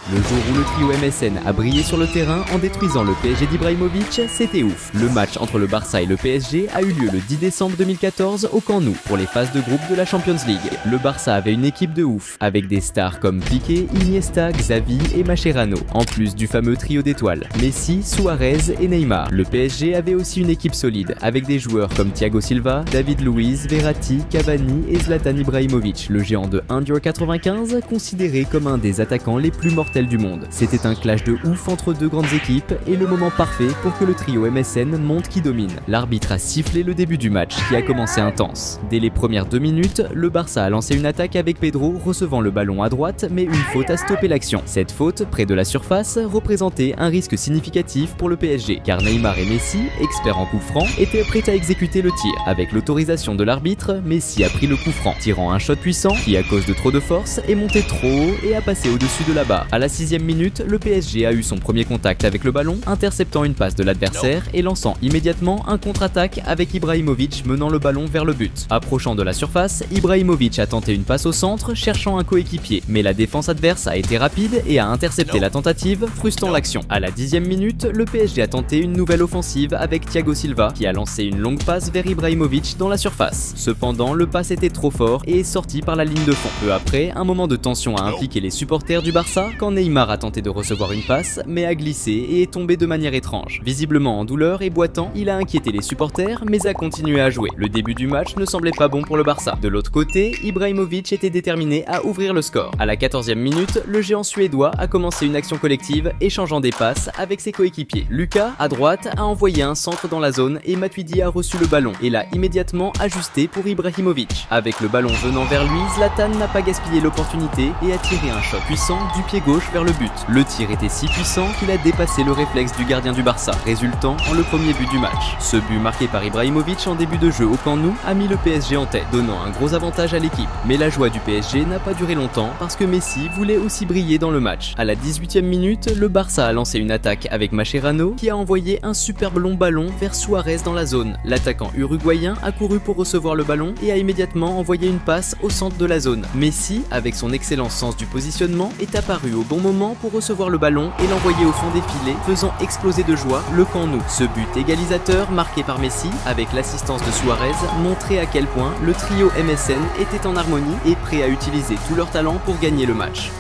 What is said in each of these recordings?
Le jour où le trio MSN a brillé sur le terrain en détruisant le PSG d'Ibrahimovic, c'était ouf. Le match entre le Barça et le PSG a eu lieu le 10 décembre 2014 au Camp Nou pour les phases de groupe de la Champions League. Le Barça avait une équipe de ouf, avec des stars comme Piqué, Iniesta, Xavi et Mascherano, en plus du fameux trio d'étoiles, Messi, Suarez et Neymar. Le PSG avait aussi une équipe solide, avec des joueurs comme Thiago Silva, David Luiz, Verratti, Cavani et Zlatan Ibrahimovic, le géant de 1,95 m, considéré comme un des attaquants les plus mortels du monde. C'était un clash de ouf entre deux grandes équipes et le moment parfait pour que le trio MSN montre qui domine. L'arbitre a sifflé le début du match qui a commencé intense. Dès les premières 2 minutes, le Barça a lancé une attaque avec Pedro recevant le ballon à droite, mais une faute a stoppé l'action. Cette faute, près de la surface, représentait un risque significatif pour le PSG, car Neymar et Messi, experts en coup franc, étaient prêts à exécuter le tir. Avec l'autorisation de l'arbitre, Messi a pris le coup franc, tirant un shot puissant qui, à cause de trop de force, est monté trop haut et a passé au-dessus de la barre. À la 6e minute, le PSG a eu son premier contact avec le ballon, interceptant une passe de l'adversaire et lançant immédiatement un contre-attaque avec Ibrahimovic menant le ballon vers le but. Approchant de la surface, Ibrahimovic a tenté une passe au centre, cherchant un coéquipier, mais la défense adverse a été rapide et a intercepté la tentative, frustrant l'action. À la 10e minute, le PSG a tenté une nouvelle offensive avec Thiago Silva, qui a lancé une longue passe vers Ibrahimovic dans la surface. Cependant, le pass était trop fort et est sorti par la ligne de fond. Peu après, un moment de tension a impliqué les supporters du Barça quand Neymar a tenté de recevoir une passe, mais a glissé et est tombé de manière étrange. Visiblement en douleur et boitant, il a inquiété les supporters, mais a continué à jouer. Le début du match ne semblait pas bon pour le Barça. De l'autre côté, Ibrahimovic était déterminé à ouvrir le score. À la 14e minute, le géant suédois a commencé une action collective, échangeant des passes avec ses coéquipiers. Lucas, à droite, a envoyé un centre dans la zone et Matuidi a reçu le ballon et l'a immédiatement ajusté pour Ibrahimovic. Avec le ballon venant vers lui, Zlatan n'a pas gaspillé l'opportunité et a tiré un shot puissant du pied gauche vers le but. Le tir était si puissant qu'il a dépassé le réflexe du gardien du Barça, résultant en le premier but du match. Ce but marqué par Ibrahimovic en début de jeu au Camp Nou a mis le PSG en tête, donnant un gros avantage à l'équipe. Mais la joie du PSG n'a pas duré longtemps parce que Messi voulait aussi briller dans le match. À la 18e minute, le Barça a lancé une attaque avec Mascherano qui a envoyé un superbe long ballon vers Suarez dans la zone. L'attaquant uruguayen a couru pour recevoir le ballon et a immédiatement envoyé une passe au centre de la zone. Messi, avec son excellent sens du positionnement, est apparu au bon moment pour recevoir le ballon et l'envoyer au fond des filets, faisant exploser de joie le Camp Nou. Ce but égalisateur, marqué par Messi, avec l'assistance de Suarez, montrait à quel point le trio MSN était en harmonie et prêt à utiliser tout leur talent pour gagner le match.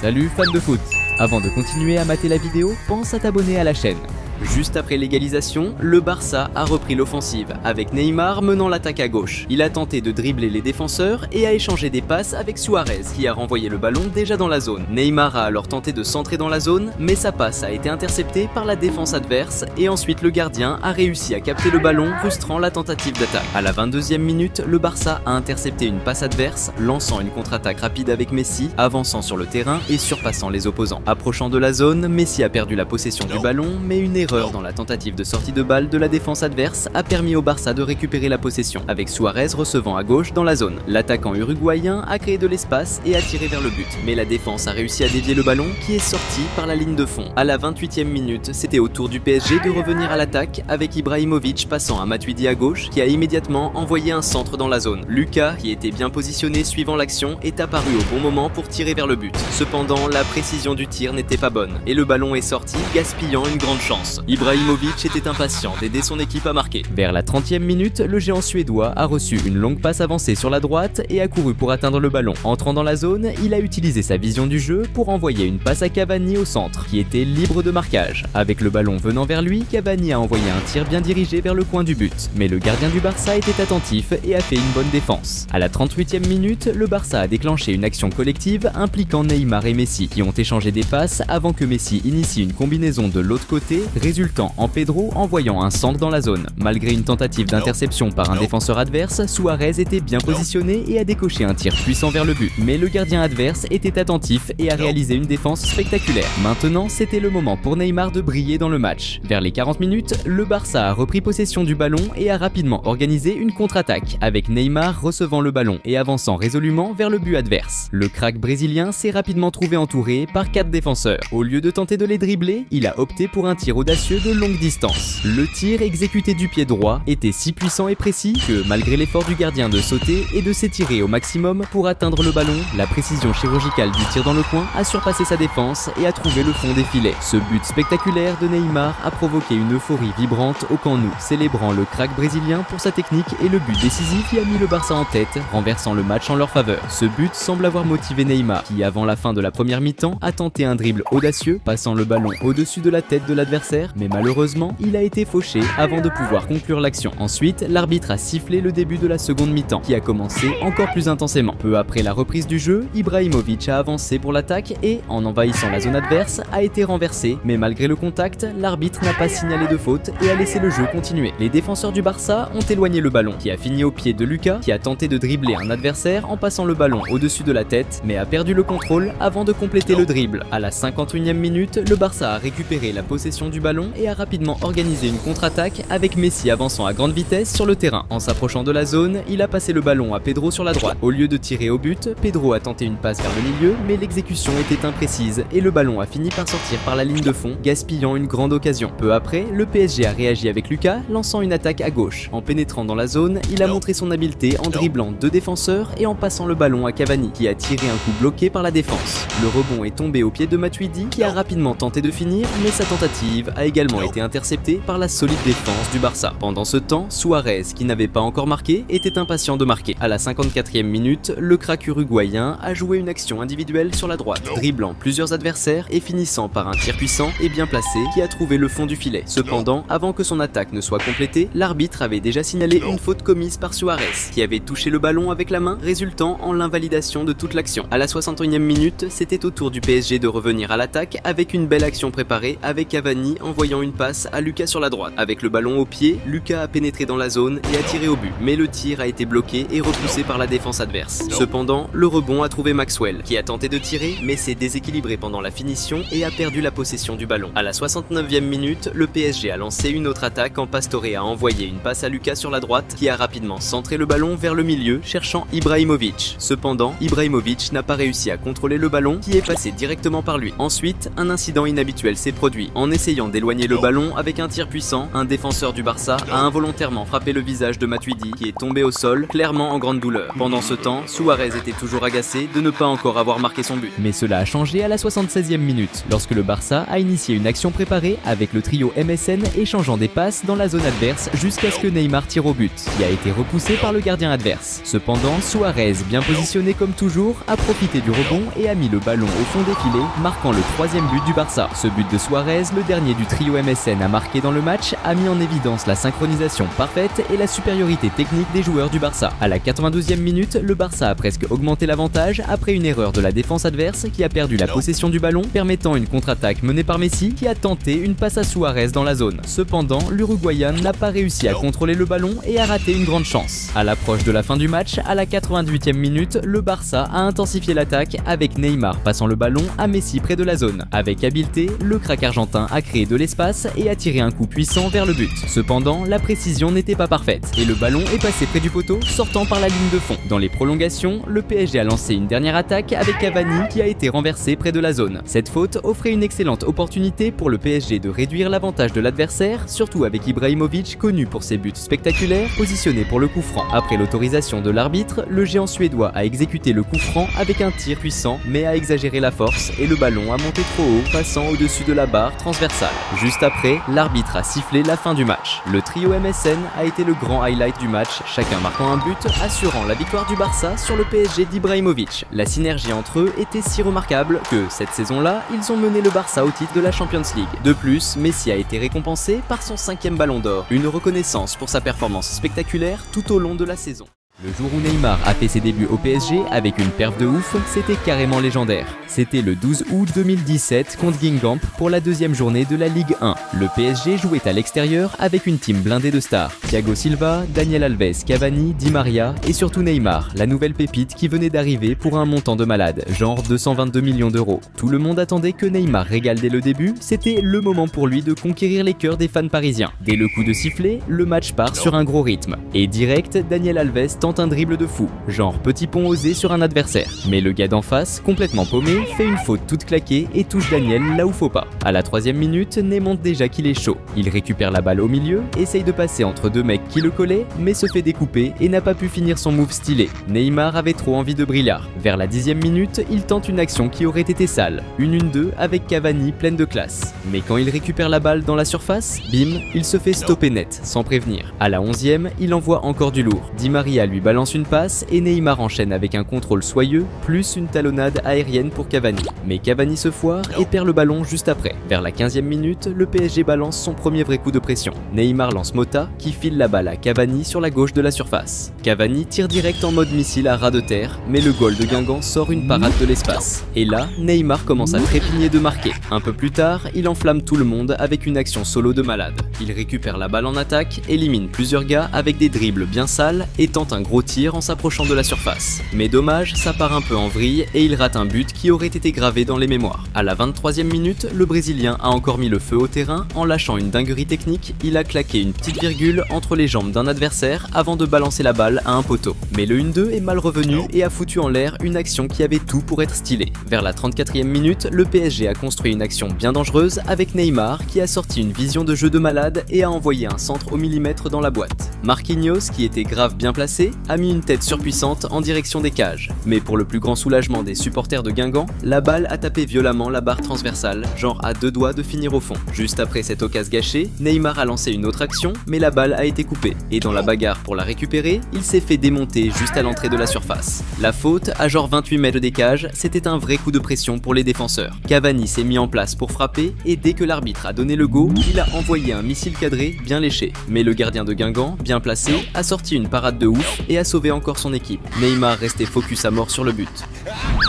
Salut fans de foot! Avant de continuer à mater la vidéo, pense à t'abonner à la chaîne. Juste après l'égalisation, le Barça a repris l'offensive, avec Neymar menant l'attaque à gauche. Il a tenté de dribbler les défenseurs et a échangé des passes avec Suarez, qui a renvoyé le ballon déjà dans la zone. Neymar a alors tenté de centrer dans la zone, mais sa passe a été interceptée par la défense adverse et ensuite le gardien a réussi à capter le ballon, frustrant la tentative d'attaque. À la 22e minute, le Barça a intercepté une passe adverse, lançant une contre-attaque rapide avec Messi, avançant sur le terrain et surpassant les opposants. Approchant de la zone, Messi a perdu la possession du ballon, mais une erreur dans la tentative de sortie de balle de la défense adverse a permis au Barça de récupérer la possession, avec Suarez recevant à gauche dans la zone. L'attaquant uruguayen a créé de l'espace et a tiré vers le but, mais la défense a réussi à dévier le ballon qui est sorti par la ligne de fond. À la 28e minute, c'était au tour du PSG de revenir à l'attaque avec Ibrahimovic passant à Matuidi à gauche qui a immédiatement envoyé un centre dans la zone. Lucas, qui était bien positionné suivant l'action, est apparu au bon moment pour tirer vers le but. Cependant, la précision du tir n'était pas bonne et le ballon est sorti, gaspillant une grande chance. Ibrahimovic était impatient d'aider son équipe à marquer. Vers la 30e minute, le géant suédois a reçu une longue passe avancée sur la droite et a couru pour atteindre le ballon. Entrant dans la zone, il a utilisé sa vision du jeu pour envoyer une passe à Cavani au centre, qui était libre de marquage. Avec le ballon venant vers lui, Cavani a envoyé un tir bien dirigé vers le coin du but. Mais le gardien du Barça était attentif et a fait une bonne défense. À la 38e minute, le Barça a déclenché une action collective impliquant Neymar et Messi, qui ont échangé des passes avant que Messi initie une combinaison de l'autre côté, résultant en Pedro envoyant un centre dans la zone. Malgré une tentative d'interception par un défenseur adverse, Suarez était bien positionné et a décoché un tir puissant vers le but. Mais le gardien adverse était attentif et a réalisé une défense spectaculaire. Maintenant, c'était le moment pour Neymar de briller dans le match. Vers les 40 minutes, le Barça a repris possession du ballon et a rapidement organisé une contre-attaque, avec Neymar recevant le ballon et avançant résolument vers le but adverse. Le crack brésilien s'est rapidement trouvé entouré par 4 défenseurs. Au lieu de tenter de les dribbler, il a opté pour un tir audacieux de longue distance. Le tir exécuté du pied droit était si puissant et précis que malgré l'effort du gardien de sauter et de s'étirer au maximum pour atteindre le ballon, la précision chirurgicale du tir dans le coin a surpassé sa défense et a trouvé le fond des filets. Ce but spectaculaire de Neymar a provoqué une euphorie vibrante au Camp Nou, célébrant le crack brésilien pour sa technique et le but décisif qui a mis le Barça en tête, renversant le match en leur faveur. Ce but semble avoir motivé Neymar, qui avant la fin de la première mi-temps a tenté un dribble audacieux, passant le ballon au-dessus de la tête de l'adversaire, mais malheureusement, il a été fauché avant de pouvoir conclure l'action. Ensuite, l'arbitre a sifflé le début de la seconde mi-temps, qui a commencé encore plus intensément. Peu après la reprise du jeu, Ibrahimovic a avancé pour l'attaque et, en envahissant la zone adverse, a été renversé, mais malgré le contact, l'arbitre n'a pas signalé de faute et a laissé le jeu continuer. Les défenseurs du Barça ont éloigné le ballon, qui a fini au pied de Lucas, qui a tenté de dribbler un adversaire en passant le ballon au-dessus de la tête, mais a perdu le contrôle avant de compléter le dribble. À la 51e minute, le Barça a récupéré la possession du ballon et a rapidement organisé une contre-attaque avec Messi avançant à grande vitesse sur le terrain. En s'approchant de la zone, il a passé le ballon à Pedro sur la droite. Au lieu de tirer au but, Pedro a tenté une passe vers le milieu, mais l'exécution était imprécise et le ballon a fini par sortir par la ligne de fond, gaspillant une grande occasion. Peu après, le PSG a réagi avec Lucas, lançant une attaque à gauche. En pénétrant dans la zone, il a montré son habileté en dribblant deux défenseurs et en passant le ballon à Cavani, qui a tiré un coup bloqué par la défense. Le rebond est tombé au pied de Matuidi, qui a rapidement tenté de finir, mais sa tentative a également été interceptée par la solide défense du Barça. Pendant ce temps, Suarez, qui n'avait pas encore marqué, était impatient de marquer. À la 54e minute, le crack uruguayen a joué une action individuelle sur la droite, dribblant plusieurs adversaires et finissant par un tir puissant et bien placé qui a trouvé le fond du filet. Cependant, avant que son attaque ne soit complétée, l'arbitre avait déjà signalé une faute commise par Suarez, qui avait touché le ballon avec la main, résultant en l'invalidation de toute l'action. À la 61e minute, c'était au tour du PSG de revenir à l'attaque avec une belle action préparée avec Cavani envoyant une passe à Lucas sur la droite. Avec le ballon au pied, Lucas a pénétré dans la zone et a tiré au but, mais le tir a été bloqué et repoussé par la défense adverse. Cependant, le rebond a trouvé Maxwell, qui a tenté de tirer, mais s'est déséquilibré pendant la finition et a perdu la possession du ballon. À la 69e minute, le PSG a lancé une autre attaque quand Pastore a envoyé une passe à Lucas sur la droite, qui a rapidement centré le ballon vers le milieu, cherchant Ibrahimovic. Cependant, Ibrahimovic n'a pas réussi à contrôler le ballon, qui est passé directement par lui. Ensuite, un incident inhabituel s'est produit. En essayant d'éloigner le ballon avec un tir puissant, un défenseur du Barça a involontairement frappé le visage de Matuidi, qui est tombé au sol, clairement en grande douleur. Pendant ce temps, Suarez était toujours agacé de ne pas encore avoir marqué son but. Mais cela a changé à la 76e minute, lorsque le Barça a initié une action préparée avec le trio MSN échangeant des passes dans la zone adverse jusqu'à ce que Neymar tire au but, qui a été repoussé par le gardien adverse. Cependant, Suarez, bien positionné comme toujours, a profité du rebond et a mis le ballon au fond des filets, marquant le 3e but du Barça. Ce but de Suarez, le dernier du trio MSN à marquer dans le match, a mis en évidence la synchronisation parfaite et la supériorité technique des joueurs du Barça. À la 92e minute, le Barça a presque augmenté l'avantage après une erreur de la défense adverse qui a perdu la possession du ballon, permettant une contre-attaque menée par Messi qui a tenté une passe à Suarez dans la zone. Cependant, l'Uruguayen n'a pas réussi à contrôler le ballon et a raté une grande chance. À l'approche de la fin du match, à la 88e minute, le Barça a intensifié l'attaque avec Neymar passant le ballon à Messi près de la zone. Avec habileté, le crack argentin a créé de l'espace et a tiré un coup puissant vers le but. Cependant, la précision n'était pas parfaite et le ballon est passé près du poteau, sortant par la ligne de fond. Dans les prolongations, le PSG a lancé une dernière attaque avec Cavani qui a été renversé près de la zone. Cette faute offrait une excellente opportunité pour le PSG de réduire l'avantage de l'adversaire, surtout avec Ibrahimovic connu pour ses buts spectaculaires, positionné pour le coup franc. Après l'autorisation de l'arbitre, le géant suédois a exécuté le coup franc avec un tir puissant mais a exagéré la force et le ballon a monté trop haut, passant au-dessus de la barre transversale. Juste après, l'arbitre a sifflé la fin du match. Le trio MSN a été le grand highlight du match, chacun marquant un but, assurant la victoire du Barça sur le PSG d'Ibrahimovic. La synergie entre eux était si remarquable que, cette saison-là, ils ont mené le Barça au titre de la Champions League. De plus, Messi a été récompensé par son 5e ballon d'or, une reconnaissance pour sa performance spectaculaire tout au long de la saison. Le jour où Neymar a fait ses débuts au PSG avec une perf de ouf, c'était carrément légendaire. C'était le 12 août 2017 contre Guingamp pour la 2e journée de la Ligue 1. Le PSG jouait à l'extérieur avec une team blindée de stars. Thiago Silva, Daniel Alves, Cavani, Di Maria et surtout Neymar, la nouvelle pépite qui venait d'arriver pour un montant de malade, genre 222 millions d'euros. Tout le monde attendait que Neymar régale dès le début, c'était le moment pour lui de conquérir les cœurs des fans parisiens. Dès le coup de sifflet, le match part sur un gros rythme. Et direct, Daniel Alves tente tente un dribble de fou, genre petit pont osé sur un adversaire. Mais le gars d'en face, complètement paumé, fait une faute toute claquée et touche Daniel là où faut pas. À la 3e minute, Ney montre déjà qu'il est chaud. Il récupère la balle au milieu, essaye de passer entre deux mecs qui le collaient, mais se fait découper et n'a pas pu finir son move stylé. Neymar avait trop envie de brillard. Vers la 10e minute, il tente une action qui aurait été sale, une 1-2 avec Cavani pleine de classe. Mais quand il récupère la balle dans la surface, bim, il se fait stopper net, sans prévenir. À la 11e, il envoie encore du lourd. Di Maria lui balance une passe et Neymar enchaîne avec un contrôle soyeux, plus une talonnade aérienne pour Cavani. Mais Cavani se foire et perd le ballon juste après. Vers la 15e minute, le PSG balance son premier vrai coup de pression. Neymar lance Mota, qui file la balle à Cavani sur la gauche de la surface. Cavani tire direct en mode missile à ras de terre, mais le goal de Guingamp sort une parade de l'espace. Et là, Neymar commence à trépigner de marquer. Un peu plus tard, il enflamme tout le monde avec une action solo de malade. Il récupère la balle en attaque, élimine plusieurs gars avec des dribbles bien sales et tente un gros tir en s'approchant de la surface. Mais dommage, ça part un peu en vrille et il rate un but qui aurait été gravé dans les mémoires. À la 23e minute, le Brésilien a encore mis le feu au terrain en lâchant une dinguerie technique. Il a claqué une petite virgule entre les jambes d'un adversaire avant de balancer la balle à un poteau. Mais le 1-2 est mal revenu et a foutu en l'air une action qui avait tout pour être stylée. Vers la 34e minute, le PSG a construit une action bien dangereuse avec Neymar qui a sorti une vision de jeu de malade et a envoyé un centre au millimètre dans la boîte. Marquinhos, qui était grave bien placé, a mis une tête surpuissante en direction des cages. Mais pour le plus grand soulagement des supporters de Guingamp, la balle a tapé violemment la barre transversale, genre à 2 doigts de finir au fond. Juste après cette occasion gâchée, Neymar a lancé une autre action, mais la balle a été coupée. Et dans la bagarre pour la récupérer, il s'est fait démonter juste à l'entrée de la surface. La faute, à genre 28 mètres des cages, c'était un vrai coup de pression pour les défenseurs. Cavani s'est mis en place pour frapper, et dès que l'arbitre a donné le go, il a envoyé un missile cadré bien léché. Mais le gardien de Guingamp, bien placé, a sorti une parade de ouf et a sauvé encore son équipe. Neymar restait focus à mort sur le but.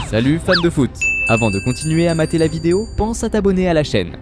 Salut fans de foot! Avant de continuer à mater la vidéo, pense à t'abonner à la chaîne.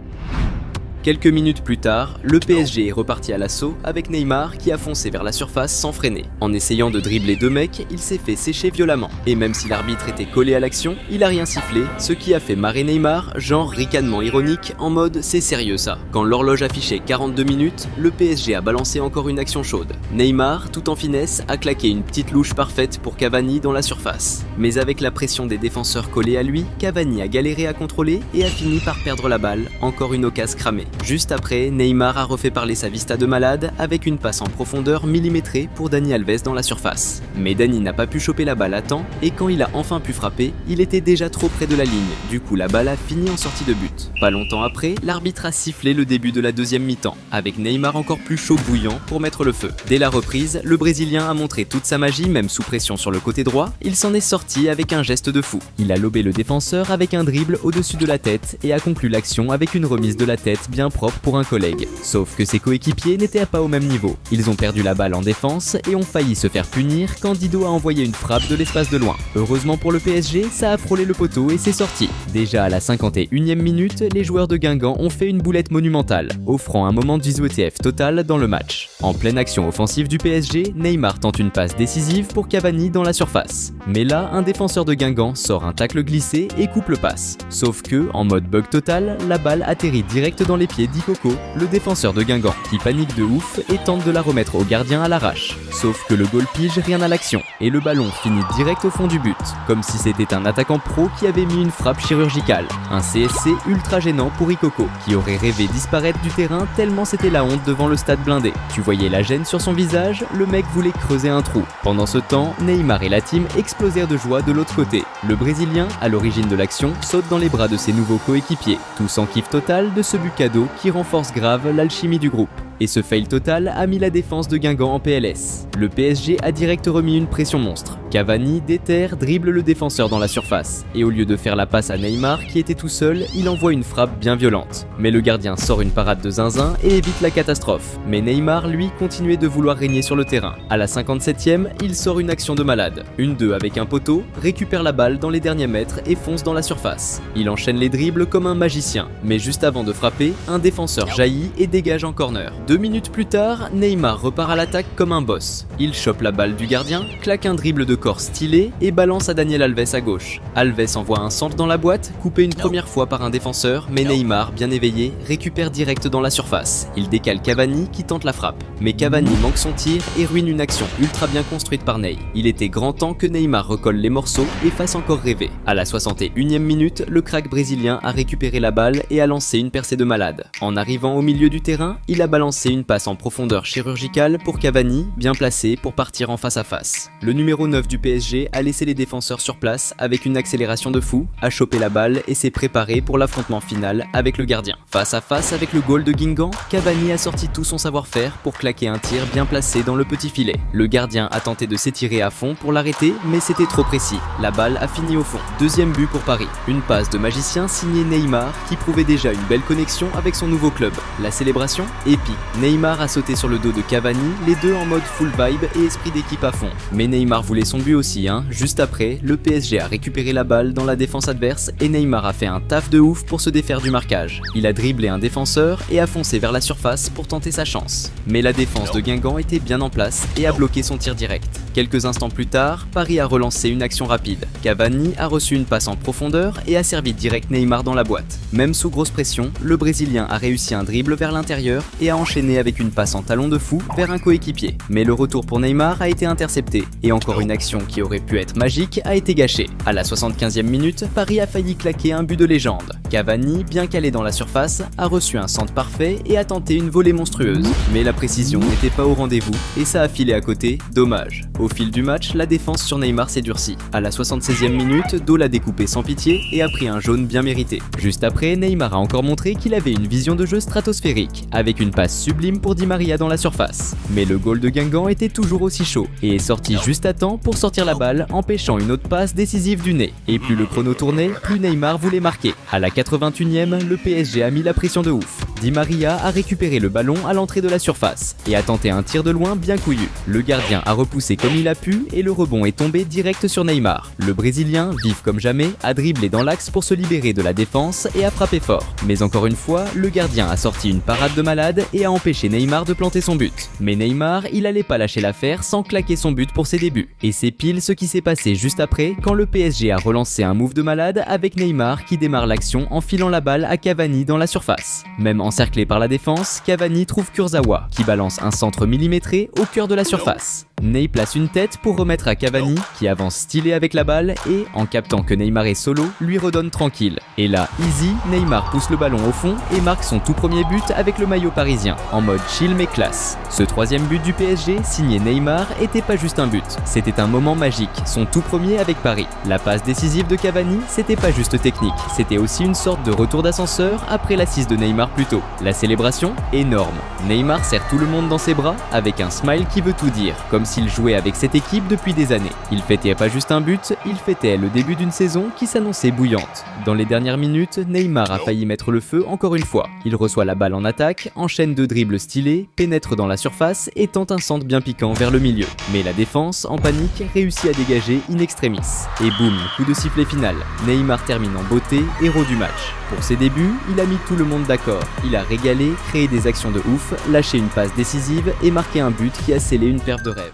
Quelques minutes plus tard, le PSG est reparti à l'assaut avec Neymar qui a foncé vers la surface sans freiner. En essayant de dribbler 2 mecs, il s'est fait sécher violemment. Et même si l'arbitre était collé à l'action, il a rien sifflé, ce qui a fait marrer Neymar, genre ricanement ironique, en mode c'est sérieux ça. Quand l'horloge affichait 42 minutes, le PSG a balancé encore une action chaude. Neymar, tout en finesse, a claqué une petite louche parfaite pour Cavani dans la surface. Mais avec la pression des défenseurs collés à lui, Cavani a galéré à contrôler et a fini par perdre la balle, encore une occasion cramée. Juste après, Neymar a refait parler sa vista de malade avec une passe en profondeur millimétrée pour Dani Alves dans la surface. Mais Dani n'a pas pu choper la balle à temps et quand il a enfin pu frapper, il était déjà trop près de la ligne. Du coup, la balle a fini en sortie de but. Pas longtemps après, l'arbitre a sifflé le début de la deuxième mi-temps, avec Neymar encore plus chaud bouillant pour mettre le feu. Dès la reprise, le Brésilien a montré toute sa magie, même sous pression sur le côté droit. Il s'en est sorti avec un geste de fou. Il a lobé le défenseur avec un dribble au-dessus de la tête et a conclu l'action avec une remise de la tête bien propre pour un collègue. Sauf que ses coéquipiers n'étaient pas au même niveau. Ils ont perdu la balle en défense et ont failli se faire punir quand Dido a envoyé une frappe de l'espace de loin. Heureusement pour le PSG, ça a frôlé le poteau et c'est sorti. Déjà à la 51e minute, les joueurs de Guingamp ont fait une boulette monumentale, offrant un moment d'ISOTF total dans le match. En pleine action offensive du PSG, Neymar tente une passe décisive pour Cavani dans la surface. Mais là, un défenseur de Guingamp sort un tacle glissé et coupe le passe. Sauf que, en mode bug total, la balle atterrit direct dans les pieds d'Ikoko, le défenseur de Guingamp, qui panique de ouf et tente de la remettre au gardien à l'arrache. Sauf que le goal pige rien à l'action, et le ballon finit direct au fond du but, comme si c'était un attaquant pro qui avait mis une frappe chirurgicale. Un CSC ultra gênant pour Ikoko, qui aurait rêvé disparaître du terrain tellement c'était la honte devant le stade blindé. Tu voyais la gêne sur son visage, le mec voulait creuser un trou. Pendant ce temps, Neymar et la team explosèrent de joie de l'autre côté. Le Brésilien, à l'origine de l'action, saute dans les bras de ses nouveaux coéquipiers, tous en kiff total de ce but cadeau qui renforce grave l'alchimie du groupe. Et ce fail total a mis la défense de Guingamp en PLS. Le PSG a direct remis une pression monstre. Cavani, déterre, dribble le défenseur dans la surface. Et au lieu de faire la passe à Neymar qui était tout seul, il envoie une frappe bien violente. Mais le gardien sort une parade de zinzin et évite la catastrophe. Mais Neymar, lui, continuait de vouloir régner sur le terrain. À la 57e, il sort une action de malade. Une 2 avec un poteau, récupère la balle dans les derniers mètres et fonce dans la surface. Il enchaîne les dribbles comme un magicien. Mais juste avant de frapper, un défenseur jaillit et dégage en corner. 2 minutes plus tard, Neymar repart à l'attaque comme un boss. Il chope la balle du gardien, claque un dribble de corps stylé et balance à Daniel Alves à gauche. Alves envoie un centre dans la boîte, coupé une première fois par un défenseur, mais Neymar, bien éveillé, récupère direct dans la surface. Il décale Cavani qui tente la frappe. Mais Cavani manque son tir et ruine une action ultra bien construite par Ney. Il était grand temps que Neymar recolle les morceaux et fasse encore rêver. À la 61e minute, le crack brésilien a récupéré la balle et a lancé une percée de malade. En arrivant au milieu du terrain, il a balancé une passe en profondeur chirurgicale pour Cavani, bien placé pour partir en face à face. Le numéro 9 du PSG a laissé les défenseurs sur place avec une accélération de fou, a chopé la balle et s'est préparé pour l'affrontement final avec le gardien. Face à face avec le goal de Guingamp, Cavani a sorti tout son savoir-faire pour claquer un tir bien placé dans le petit filet. Le gardien a tenté de s'étirer à fond pour l'arrêter, mais c'était trop précis. La balle a fini au fond. Deuxième but pour Paris. Une passe de magicien signée Neymar qui prouvait déjà une belle connexion avec son nouveau club. La célébration, épique. Neymar a sauté sur le dos de Cavani, les deux en mode full vibe et esprit d'équipe à fond. Mais Neymar voulait son but aussi, hein. Juste après, le PSG a récupéré la balle dans la défense adverse et Neymar a fait un taf de ouf pour se défaire du marquage. Il a dribblé un défenseur et a foncé vers la surface pour tenter sa chance. Mais la défense de Guingamp était bien en place et a bloqué son tir direct. Quelques instants plus tard, Paris a relancé une action rapide. Cavani a reçu une passe en profondeur et a servi direct Neymar dans la boîte. Même sous grosse pression, le Brésilien a réussi un dribble vers l'intérieur et a enchaîné avec une passe en talon de fou vers un coéquipier. Mais le retour pour Neymar a été intercepté et encore une action qui aurait pu être magique a été gâchée. À la 75e minute, Paris a failli claquer un but de légende. Cavani, bien calé dans la surface, a reçu un centre parfait et a tenté une volée monstrueuse. Mais la précision n'était pas au rendez-vous et ça a filé à côté, dommage. Au fil du match, la défense sur Neymar s'est durcie. À la 76e minute, Do l'a découpé sans pitié et a pris un jaune bien mérité. Juste après, Neymar a encore montré qu'il avait une vision de jeu stratosphérique, avec une passe sublime pour Di Maria dans la surface. Mais le goal de Guingamp était toujours aussi chaud et est sorti juste à temps pour sortir la balle, empêchant une autre passe décisive du nez. Et plus le chrono tournait, plus Neymar voulait marquer. À la 81e, le PSG a mis la pression de ouf. Di Maria a récupéré le ballon à l'entrée de la surface et a tenté un tir de loin bien couillu. Le gardien a repoussé comme il a pu et le rebond est tombé direct sur Neymar. Le Brésilien, vif comme jamais, a dribblé dans l'axe pour se libérer de la défense et a frappé fort. Mais encore une fois, le gardien a sorti une parade de malade et a empêché Neymar de planter son but. Mais Neymar, il allait pas lâcher l'affaire sans claquer son but pour ses débuts. Et c'est pile ce qui s'est passé juste après quand le PSG a relancé un move de malade avec Neymar qui démarre l'action en filant la balle à Cavani dans la surface. Même encerclé par la défense, Cavani trouve Kurzawa qui balance un centre millimétré au cœur de la surface. Ney place une tête pour remettre à Cavani qui avance stylé avec la balle et, en captant que Neymar est solo, lui redonne tranquille. Et là, easy, Neymar pousse le ballon au fond et marque son tout premier but avec le maillot parisien, en mode chill mais classe. Ce troisième but du PSG, signé Neymar, était pas juste un but, c'était un moment magique, son tout premier avec Paris. La passe décisive de Cavani, c'était pas juste technique, c'était aussi une sorte de retour d'ascenseur après l'assise de Neymar plus tôt. La célébration, énorme. Neymar serre tout le monde dans ses bras avec un smile qui veut tout dire, comme s'il jouait avec cette équipe depuis des années. Il fêtait pas juste un but, il fêtait le début d'une saison qui s'annonçait bouillante. Dans les dernières minutes, Neymar a failli mettre le feu encore une fois. Il reçoit la balle en attaque, enchaîne deux dribbles stylés, pénètre dans la surface et tente un centre bien piquant vers le milieu. Mais la défense, en panique, réussit à dégager in extremis. Et boum, coup de sifflet final. Neymar termine en beauté, héros du match. Pour ses débuts, il a mis tout le monde d'accord. Il a régalé, créé des actions de ouf, lâché une passe décisive et marqué un but qui a scellé une perte de rêve.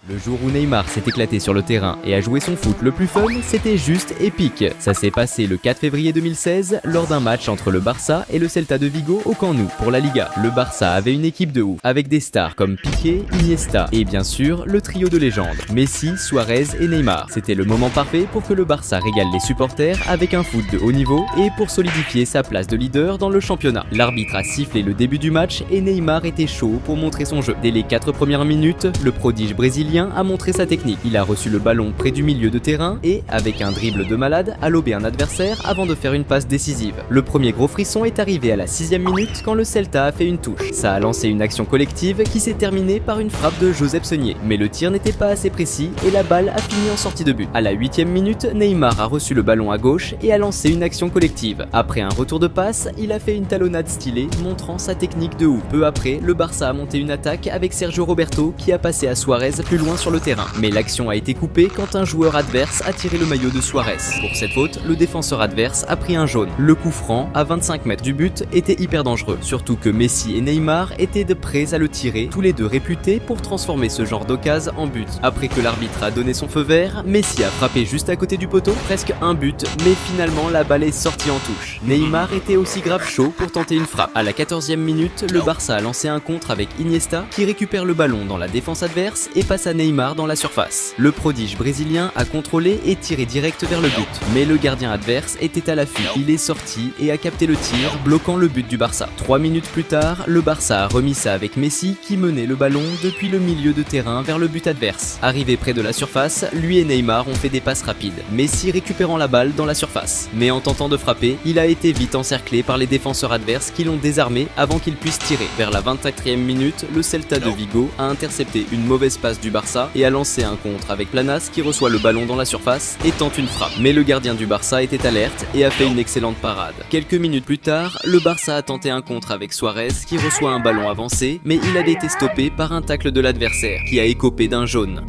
Le jour où Neymar s'est éclaté sur le terrain et a joué son foot le plus fun, c'était juste épique. Ça s'est passé le 4 février 2016 lors d'un match entre le Barça et le Celta de Vigo au Camp Nou pour la Liga. Le Barça avait une équipe de ouf, avec des stars comme Piqué, Iniesta et bien sûr le trio de légende, Messi, Suarez et Neymar. C'était le moment parfait pour que le Barça régale les supporters avec un foot de haut niveau et pour solidifier sa place de leader dans le championnat. L'arbitre a sifflé le début du match et Neymar était chaud pour montrer son jeu. Dès les 4 premières minutes, le prodige brésilien a montré sa technique. Il a reçu le ballon près du milieu de terrain et, avec un dribble de malade, a lobé un adversaire avant de faire une passe décisive. Le premier gros frisson est arrivé à la 6e minute quand le Celta a fait une touche. Ça a lancé une action collective qui s'est terminée par une frappe de Josep Seunier. Mais le tir n'était pas assez précis et la balle a fini en sortie de but. À la 8e minute, Neymar a reçu le ballon à gauche et a lancé une action collective. Après un retour de passe, il a fait une talonnade stylée, montrant sa technique de ouf. Peu après, le Barça a monté une attaque avec Sergio Roberto qui a passé à Suarez plus loin loin sur le terrain. Mais l'action a été coupée quand un joueur adverse a tiré le maillot de Suarez. Pour cette faute, le défenseur adverse a pris un jaune. Le coup franc, à 25 mètres du but, était hyper dangereux. Surtout que Messi et Neymar étaient de prêts à le tirer, tous les deux réputés pour transformer ce genre d'occasion en but. Après que l'arbitre a donné son feu vert, Messi a frappé juste à côté du poteau, presque un but, mais finalement la balle est sortie en touche. Neymar était aussi grave chaud pour tenter une frappe. À la 14e minute, le Barça a lancé un contre avec Iniesta qui récupère le ballon dans la défense adverse et passe à Neymar dans la surface. Le prodige brésilien a contrôlé et tiré direct vers le but, mais le gardien adverse était à l'affût. Il est sorti et a capté le tir, bloquant le but du Barça. 3 minutes plus tard, le Barça a remis ça avec Messi qui menait le ballon depuis le milieu de terrain vers le but adverse. Arrivé près de la surface, lui et Neymar ont fait des passes rapides. Messi récupérant la balle dans la surface. Mais en tentant de frapper, il a été vite encerclé par les défenseurs adverses qui l'ont désarmé avant qu'il puisse tirer. Vers la 24e minute, le Celta de Vigo a intercepté une mauvaise passe du Barça et a lancé un contre avec Planas qui reçoit le ballon dans la surface et tente une frappe. Mais le gardien du Barça était alerte et a fait une excellente parade. Quelques minutes plus tard, le Barça a tenté un contre avec Suarez qui reçoit un ballon avancé, mais il a été stoppé par un tacle de l'adversaire qui a écopé d'un jaune.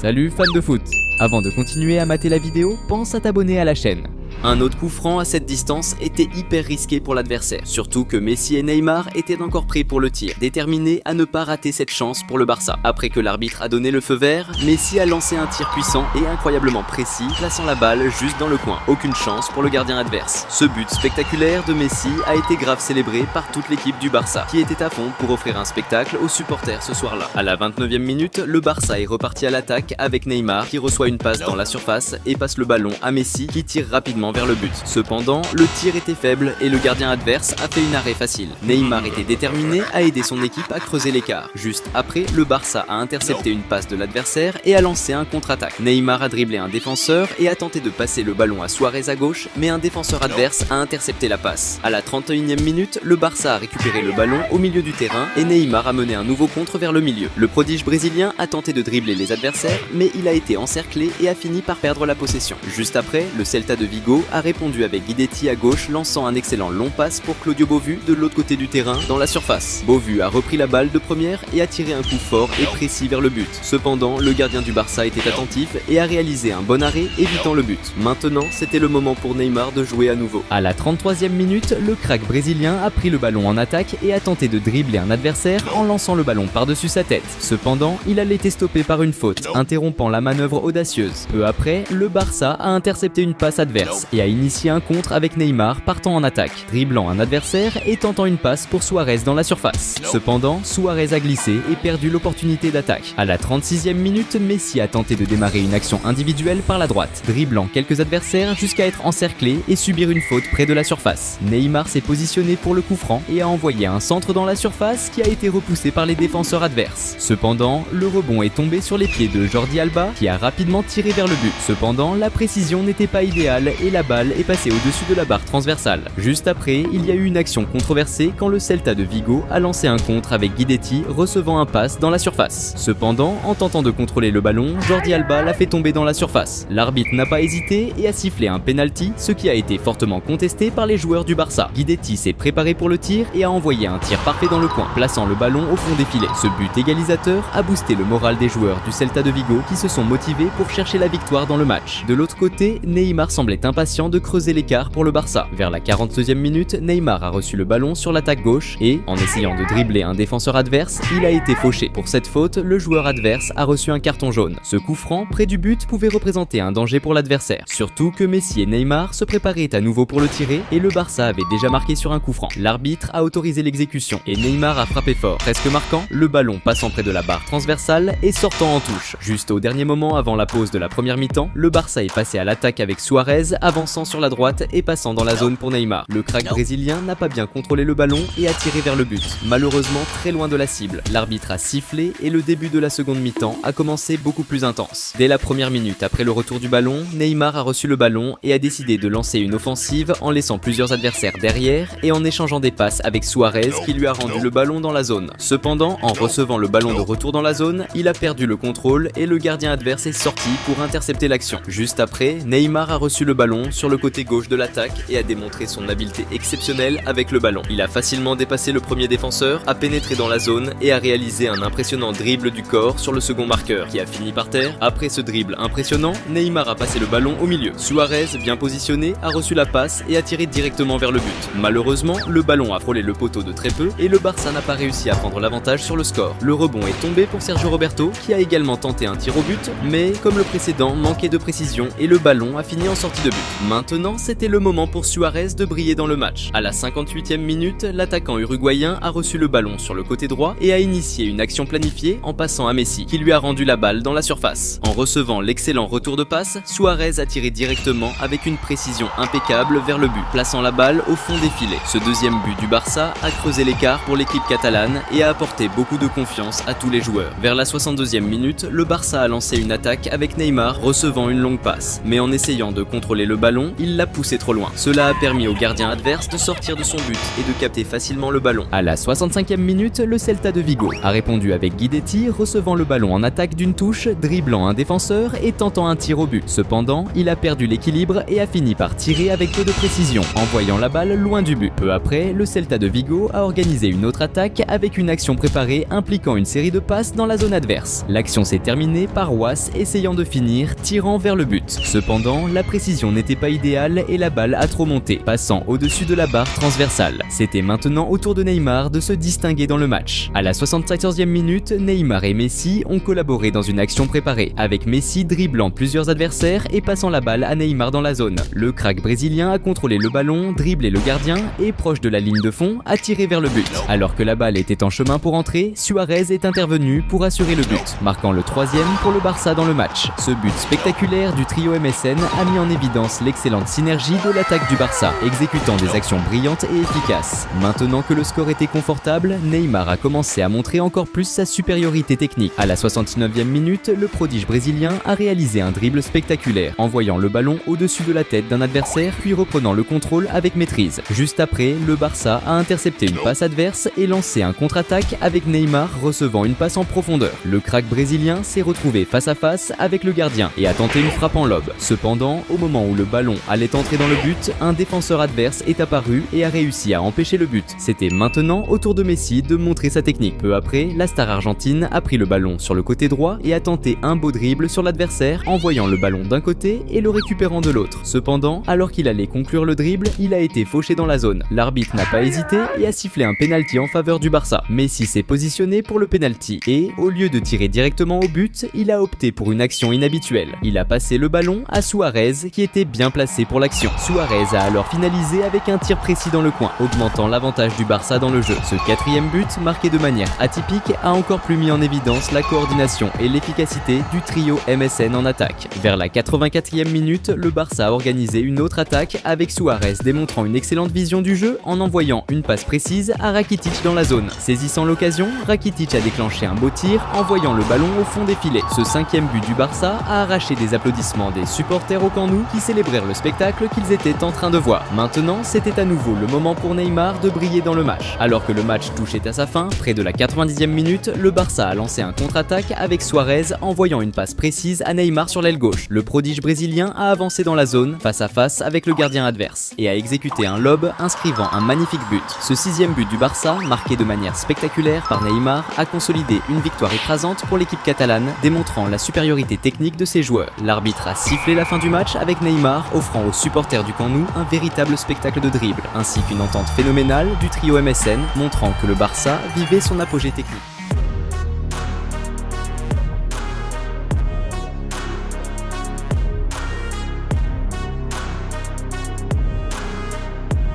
Salut fans de foot! Avant de continuer à mater la vidéo, pense à t'abonner à la chaîne. Un autre coup franc à cette distance était hyper risqué pour l'adversaire, surtout que Messi et Neymar étaient encore prêts pour le tir, déterminés à ne pas rater cette chance pour le Barça. Après que l'arbitre a donné le feu vert, Messi a lancé un tir puissant et incroyablement précis, plaçant la balle juste dans le coin. Aucune chance pour le gardien adverse. Ce but spectaculaire de Messi a été grave célébré par toute l'équipe du Barça, qui était à fond pour offrir un spectacle aux supporters ce soir-là. À la 29e minute, le Barça est reparti à l'attaque avec Neymar qui reçoit une passe dans la surface et passe le ballon à Messi qui tire rapidement vers le but. Cependant, le tir était faible et le gardien adverse a fait une arrêt facile. Neymar était déterminé à aider son équipe à creuser l'écart. Juste après, le Barça a intercepté une passe de l'adversaire et a lancé un contre-attaque. Neymar a dribblé un défenseur et a tenté de passer le ballon à Suarez à gauche, mais un défenseur adverse a intercepté la passe. À la 31e minute, le Barça a récupéré le ballon au milieu du terrain et Neymar a mené un nouveau contre vers le milieu. Le prodige brésilien a tenté de dribbler les adversaires, mais il a été encerclé et a fini par perdre la possession. Juste après, le Celta de Vigo a répondu avec Guidetti à gauche, lançant un excellent long passe pour Claudio Bovu de l'autre côté du terrain dans la surface. Bovu a repris la balle de première et a tiré un coup fort et précis vers le but. Cependant, le gardien du Barça était attentif et a réalisé un bon arrêt évitant le but. Maintenant, c'était le moment pour Neymar de jouer à nouveau. À la 33e minute, le crack brésilien a pris le ballon en attaque et a tenté de dribbler un adversaire en lançant le ballon par-dessus sa tête. Cependant, il a été stoppé par une faute, interrompant la manœuvre audacieuse. Peu après, le Barça a intercepté une passe adverse et a initié un contre avec Neymar partant en attaque, dribblant un adversaire et tentant une passe pour Suarez dans la surface. Cependant, Suarez a glissé et perdu l'opportunité d'attaque. À la 36e minute, Messi a tenté de démarrer une action individuelle par la droite, dribblant quelques adversaires jusqu'à être encerclé et subir une faute près de la surface. Neymar s'est positionné pour le coup franc et a envoyé un centre dans la surface qui a été repoussé par les défenseurs adverses. Cependant, le rebond est tombé sur les pieds de Jordi Alba qui a rapidement tiré vers le but. Cependant, la précision n'était pas idéale et la balle est passée au-dessus de la barre transversale. Juste après, il y a eu une action controversée quand le Celta de Vigo a lancé un contre avec Guidetti recevant un pass dans la surface. Cependant, en tentant de contrôler le ballon, Jordi Alba l'a fait tomber dans la surface. L'arbitre n'a pas hésité et a sifflé un penalty, ce qui a été fortement contesté par les joueurs du Barça. Guidetti s'est préparé pour le tir et a envoyé un tir parfait dans le coin, plaçant le ballon au fond des filets. Ce but égalisateur a boosté le moral des joueurs du Celta de Vigo qui se sont motivés pour chercher la victoire dans le match. De l'autre côté, Neymar semblait impatient de creuser l'écart pour le Barça. Vers la 42e minute, Neymar a reçu le ballon sur l'attaque gauche et, en essayant de dribbler un défenseur adverse, il a été fauché. Pour cette faute, le joueur adverse a reçu un carton jaune. Ce coup franc près du but pouvait représenter un danger pour l'adversaire. Surtout que Messi et Neymar se préparaient à nouveau pour le tirer et le Barça avait déjà marqué sur un coup franc. L'arbitre a autorisé l'exécution et Neymar a frappé fort, presque marquant, le ballon passant près de la barre transversale et sortant en touche. Juste au dernier moment avant la pause de la première mi-temps, le Barça est passé à l'attaque avec Suarez, avançant sur la droite et passant dans la zone pour Neymar. Le crack brésilien n'a pas bien contrôlé le ballon et a tiré vers le but, malheureusement très loin de la cible. L'arbitre a sifflé et le début de la seconde mi-temps a commencé beaucoup plus intense. Dès la première minute après le retour du ballon, Neymar a reçu le ballon et a décidé de lancer une offensive en laissant plusieurs adversaires derrière et en échangeant des passes avec Suarez qui lui a rendu le ballon dans la zone. Cependant, en recevant le ballon de retour dans la zone, il a perdu le contrôle et le gardien adverse est sorti pour intercepter l'action. Juste après, Neymar a reçu le ballon ballon sur le côté gauche de l'attaque et a démontré son habileté exceptionnelle avec le ballon. Il a facilement dépassé le premier défenseur, a pénétré dans la zone et a réalisé un impressionnant dribble du corps sur le second marqueur qui a fini par terre. Après ce dribble impressionnant, Neymar a passé le ballon au milieu. Suarez, bien positionné, a reçu la passe et a tiré directement vers le but. Malheureusement, le ballon a frôlé le poteau de très peu et le Barça n'a pas réussi à prendre l'avantage sur le score. Le rebond est tombé pour Sergio Roberto qui a également tenté un tir au but, mais comme le précédent, manquait de précision et le ballon a fini en sortie de but. Maintenant, c'était le moment pour Suarez de briller dans le match. À la 58e minute, l'attaquant uruguayen a reçu le ballon sur le côté droit et a initié une action planifiée en passant à Messi, qui lui a rendu la balle dans la surface. En recevant l'excellent retour de passe, Suarez a tiré directement avec une précision impeccable vers le but, plaçant la balle au fond des filets. Ce deuxième but du Barça a creusé l'écart pour l'équipe catalane et a apporté beaucoup de confiance à tous les joueurs. Vers la 62e minute, le Barça a lancé une attaque avec Neymar recevant une longue passe, mais en essayant de contrôler le ballon, il l'a poussé trop loin. Cela a permis au gardien adverse de sortir de son but et de capter facilement le ballon. À la 65e minute, le Celta de Vigo a répondu avec Guidetti, recevant le ballon en attaque d'une touche, dribblant un défenseur et tentant un tir au but. Cependant, il a perdu l'équilibre et a fini par tirer avec peu de précision, envoyant la balle loin du but. Peu après, le Celta de Vigo a organisé une autre attaque avec une action préparée impliquant une série de passes dans la zone adverse. L'action s'est terminée par Was essayant de finir, tirant vers le but. Cependant, la précision n'était pas idéale et la balle a trop monté, passant au-dessus de la barre transversale. C'était maintenant au tour de Neymar de se distinguer dans le match. À la 74e minute, Neymar et Messi ont collaboré dans une action préparée, avec Messi dribblant plusieurs adversaires et passant la balle à Neymar dans la zone. Le crack brésilien a contrôlé le ballon, dribblé le gardien et, proche de la ligne de fond, a tiré vers le but. Alors que la balle était en chemin pour entrer, Suarez est intervenu pour assurer le but, marquant le 3e pour le Barça dans le match. Ce but spectaculaire du trio MSN a mis en évidence l'excellente synergie de l'attaque du Barça, exécutant des actions brillantes et efficaces. Maintenant que le score était confortable, Neymar a commencé à montrer encore plus sa supériorité technique. À la 69e minute, le prodige brésilien a réalisé un dribble spectaculaire, envoyant le ballon au-dessus de la tête d'un adversaire puis reprenant le contrôle avec maîtrise. Juste après, le Barça a intercepté une passe adverse et lancé un contre-attaque avec Neymar recevant une passe en profondeur. Le crack brésilien s'est retrouvé face à face avec le gardien et a tenté une frappe en lob. Cependant, au moment où le ballon allait entrer dans le but, un défenseur adverse est apparu et a réussi à empêcher le but. C'était maintenant au tour de Messi de montrer sa technique. Peu après, la star argentine a pris le ballon sur le côté droit et a tenté un beau dribble sur l'adversaire, envoyant le ballon d'un côté et le récupérant de l'autre. Cependant, alors qu'il allait conclure le dribble, il a été fauché dans la zone. L'arbitre n'a pas hésité et a sifflé un penalty en faveur du Barça. Messi s'est positionné pour le penalty et, au lieu de tirer directement au but, il a opté pour une action inhabituelle. Il a passé le ballon à Suarez qui était bien placé pour l'action. Suarez a alors finalisé avec un tir précis dans le coin, augmentant l'avantage du Barça dans le jeu. Ce 4e but, marqué de manière atypique, a encore plus mis en évidence la coordination et l'efficacité du trio MSN en attaque. Vers la 84e minute, le Barça a organisé une autre attaque avec Suarez démontrant une excellente vision du jeu en envoyant une passe précise à Rakitic dans la zone. Saisissant l'occasion, Rakitic a déclenché un beau tir, envoyant le ballon au fond des filets. Ce 5e but du Barça a arraché des applaudissements des supporters au Camp Nou qui célébrèrent le spectacle qu'ils étaient en train de voir. Maintenant, c'était à nouveau le moment pour Neymar de briller dans le match. Alors que le match touchait à sa fin, près de la 90e minute, le Barça a lancé un contre-attaque avec Suarez envoyant une passe précise à Neymar sur l'aile gauche. Le prodige brésilien a avancé dans la zone, face à face avec le gardien adverse, et a exécuté un lob inscrivant un magnifique but. Ce 6e but du Barça, marqué de manière spectaculaire par Neymar, a consolidé une victoire écrasante pour l'équipe catalane, démontrant la supériorité technique de ses joueurs. L'arbitre a sifflé la fin du match avec Neymar, offrant aux supporters du Camp Nou un véritable spectacle de dribble, ainsi qu'une entente phénoménale du trio MSN, montrant que le Barça vivait son apogée technique.